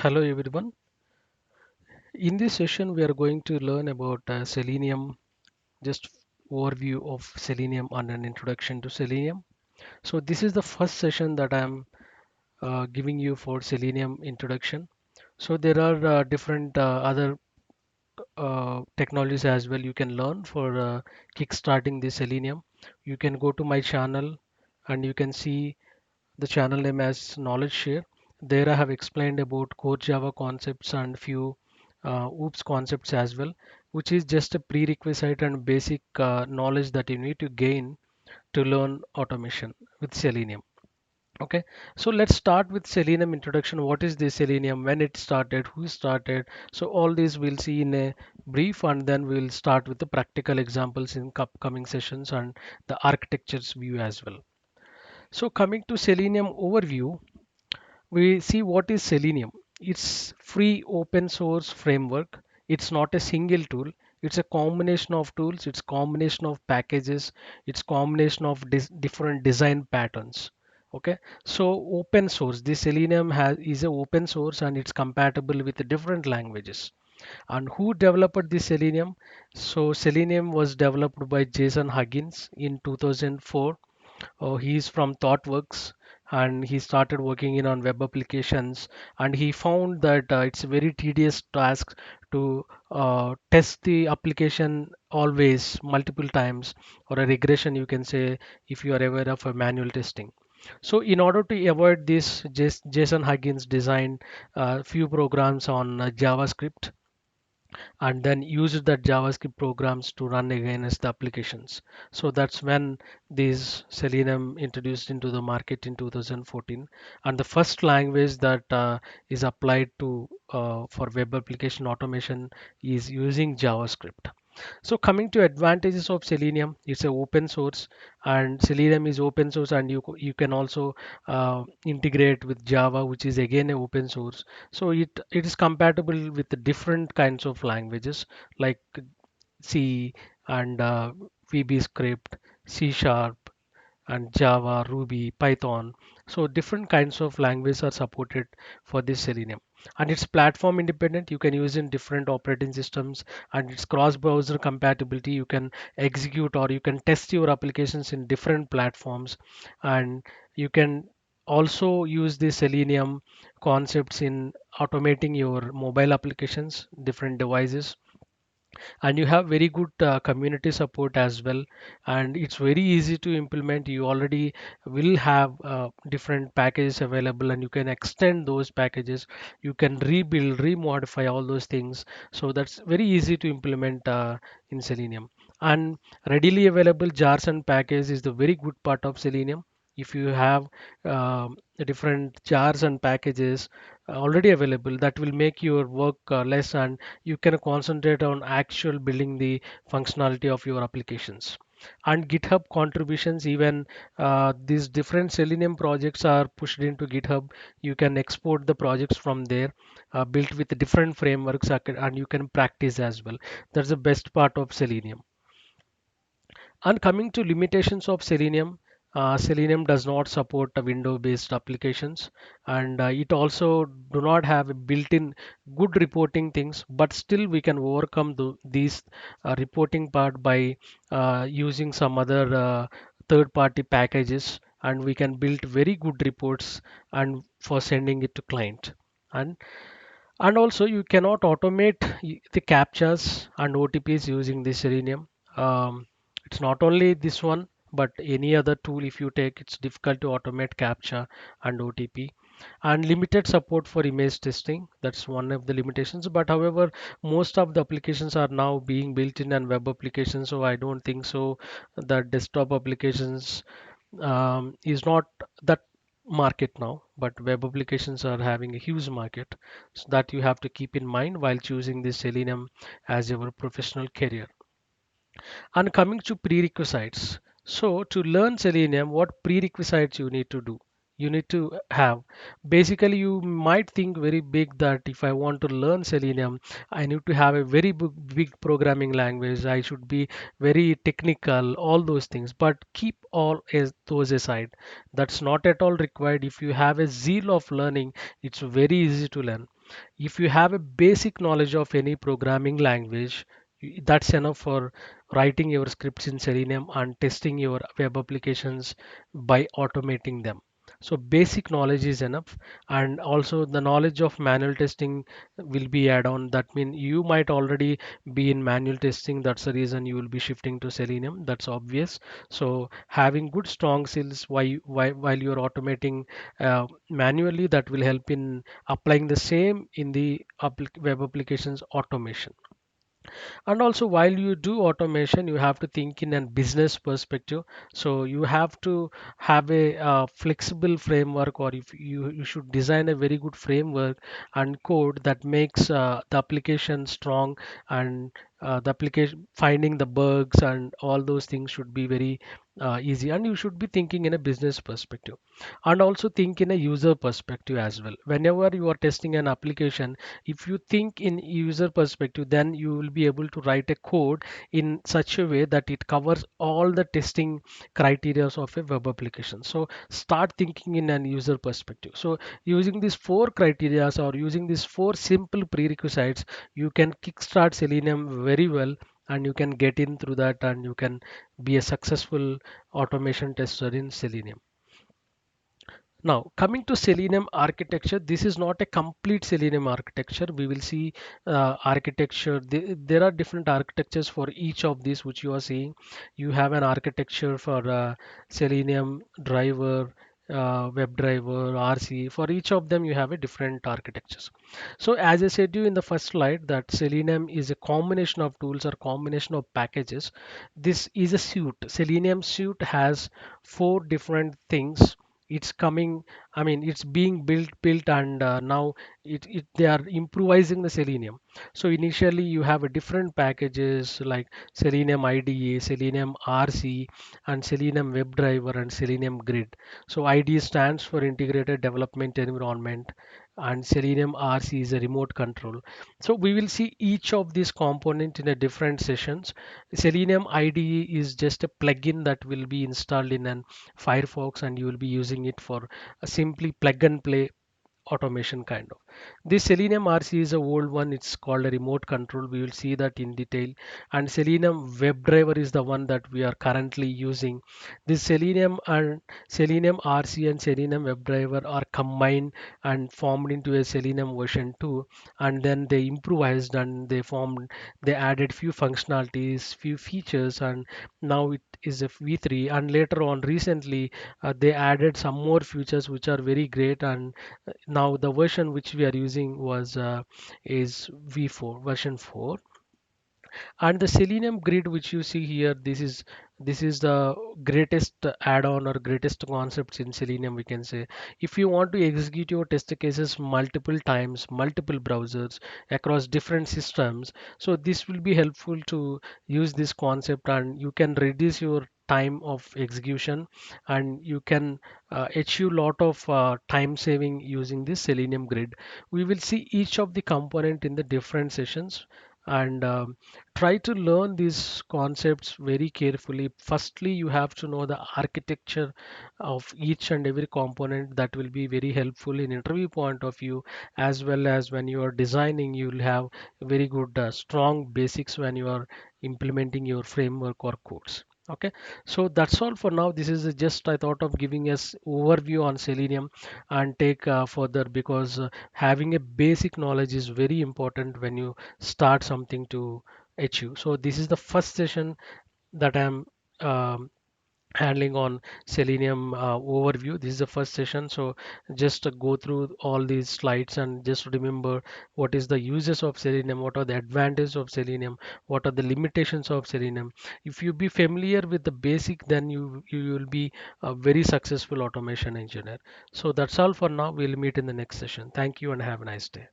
Hello everyone. In this session, we are going to learn about Selenium, just overview of Selenium and an introduction to Selenium. So this is the first session that I'm giving you for Selenium introduction. So there are different other technologies as well you can learn for kickstarting the Selenium. You can go to my channel and you can see the channel name as Knowledge Share. There I have explained about core Java concepts and few OOPS concepts as well, which is just a prerequisite and basic knowledge that you need to gain to learn automation with Selenium. Okay, so let's start with Selenium introduction. What is the Selenium? When it started? Who started? So all these we'll see in a brief, and then we'll start with the practical examples in upcoming sessions and the architectures view as well. So coming to Selenium overview, we see what is Selenium. It's free open source framework. It's not a single tool. It's a combination of tools. It's combination of packages. It's combination of different design patterns. Okay, so open source. This Selenium has is a open source and it's compatible with the different languages. And who developed this Selenium? So Selenium was developed by Jason Huggins in 2004. He is from ThoughtWorks and he started working in on web applications, and he found that it's a very tedious task to test the application always multiple times, or a regression you can say, if you are aware of a manual testing. So in order to avoid this, Jason Huggins designed a few programs on JavaScript and then used that JavaScript programs to run against the applications. So that's when this Selenium introduced into the market in 2014, and the first language that is applied to for web application automation is using JavaScript. So coming to advantages of Selenium, it's a open source, and Selenium is open source, and you can also integrate with Java, which is again a open source. So it is compatible with the different kinds of languages like C and VB script, C sharp, and Java, Ruby, Python. So different kinds of languages are supported for this Selenium. And it's platform independent. You can use in different operating systems, and it's cross-browser compatibility. You can execute or you can test your applications in different platforms, and you can also use the Selenium concepts in automating your mobile applications, different devices, and you have very good community support as well, and it's very easy to implement. You already will have different packages available, and you can extend those packages. You can rebuild, remodify all those things. So that's very easy to implement in Selenium. And readily available jars and packages is the very good part of Selenium. If you have the different jars and packages already available, that will make your work less, and you can concentrate on actual building the functionality of your applications. And GitHub contributions, even these different Selenium projects are pushed into GitHub. You can export the projects from there, built with different frameworks, and you can practice as well. That's the best part of Selenium. And coming to limitations of Selenium, Selenium does not support window-based applications, and it also do not have a built-in good reporting things. But still, we can overcome these reporting part by using some other third-party packages, and we can build very good reports and for sending it to client. And also you cannot automate the captchas and OTPs using the Selenium. It's not only this one, but any other tool if you take, it's difficult to automate captcha and OTP. And limited support for image testing, that's one of the limitations. But however, most of the applications are now being built in and web applications, so I don't think so that desktop applications is not that market now, but web applications are having a huge market. So that you have to keep in mind while choosing this Selenium as your professional career. And coming to prerequisites. So to learn Selenium, what prerequisites you need to do? You need to have. Basically, you might think very big that if I want to learn Selenium, I need to have a very big programming language. I should be very technical, all those things. But keep all those aside. That's not at all required. If you have a zeal of learning, it's very easy to learn. If you have a basic knowledge of any programming language, that's enough for writing your scripts in Selenium and testing your web applications by automating them. So basic knowledge is enough, and also the knowledge of manual testing will be add on. That means you might already be in manual testing. That's the reason you will be shifting to Selenium. That's obvious. So having good strong skills while you're automating manually, that will help in applying the same in the web applications automation. And also, while you do automation, you have to think in a business perspective. So you have to have a flexible framework, or if you should design a very good framework and code that makes the application strong, and the application finding the bugs and all those things should be very easy. And you should be thinking in a business perspective, and also think in a user perspective as well. Whenever you are testing an application, if you think in user perspective, then you will be able to write a code in such a way that it covers all the testing criteria of a web application. So start thinking in an user perspective. So using these four criteria or using these four simple prerequisites, you can kickstart Selenium very well, and you can get in through that, and you can be a successful automation tester in Selenium. Now, coming to Selenium architecture, this is not a complete Selenium architecture. We will see architecture. There are different architectures for each of these, which you are seeing. You have an architecture for Selenium driver, WebDriver, RC. For each of them, you have a different architectures. So, as I said you in the first slide, that Selenium is a combination of tools or combination of packages. This is a suite. Selenium suite has four different things. It's coming, I mean, it's being built, and now they are improvising the Selenium. So initially you have a different packages like Selenium IDE, Selenium RC, and Selenium WebDriver, and Selenium Grid. So IDE stands for Integrated Development Environment, and Selenium RC is a remote control. So we will see each of these component in a different sessions. Selenium IDE is just a plugin that will be installed in an Firefox, and you will be using it for a simply plug and play automation kind of. This Selenium RC is a old one. It's called a remote control. We will see that in detail. And Selenium WebDriver is the one that we are currently using. This Selenium RC and Selenium WebDriver are combined and formed into a Selenium version 2. And then they improvised, and they added few functionalities, few features, and now it is a V3. And later on, recently, they added some more features which are very great. And now the version which we are using was is V4 version 4. And the Selenium Grid which you see here, this is the greatest add-on or greatest concepts in Selenium, we can say. If you want to execute your test cases multiple times, multiple browsers across different systems, so this will be helpful to use this concept, and you can reduce your time of execution, and you can achieve lot of time saving using this Selenium Grid. We will see each of the component in the different sessions, and try to learn these concepts very carefully. Firstly, you have to know the architecture of each and every component. That will be very helpful in interview point of view, as well as when you are designing, you will have very good strong basics when you are implementing your framework or codes. Okay, so that's all for now. This is just, I thought of giving us overview on Selenium, and take further, because having a basic knowledge is very important when you start something to achieve. So this is the first session that I'm um, handling on Selenium overview. This is the first session. So just go through all these slides, and just remember what is the uses of Selenium, what are the advantages of Selenium, what are the limitations of Selenium. If you be familiar with the basic, then you will be a very successful automation engineer. So that's all for now. We'll meet in the next session. Thank you and have a nice day.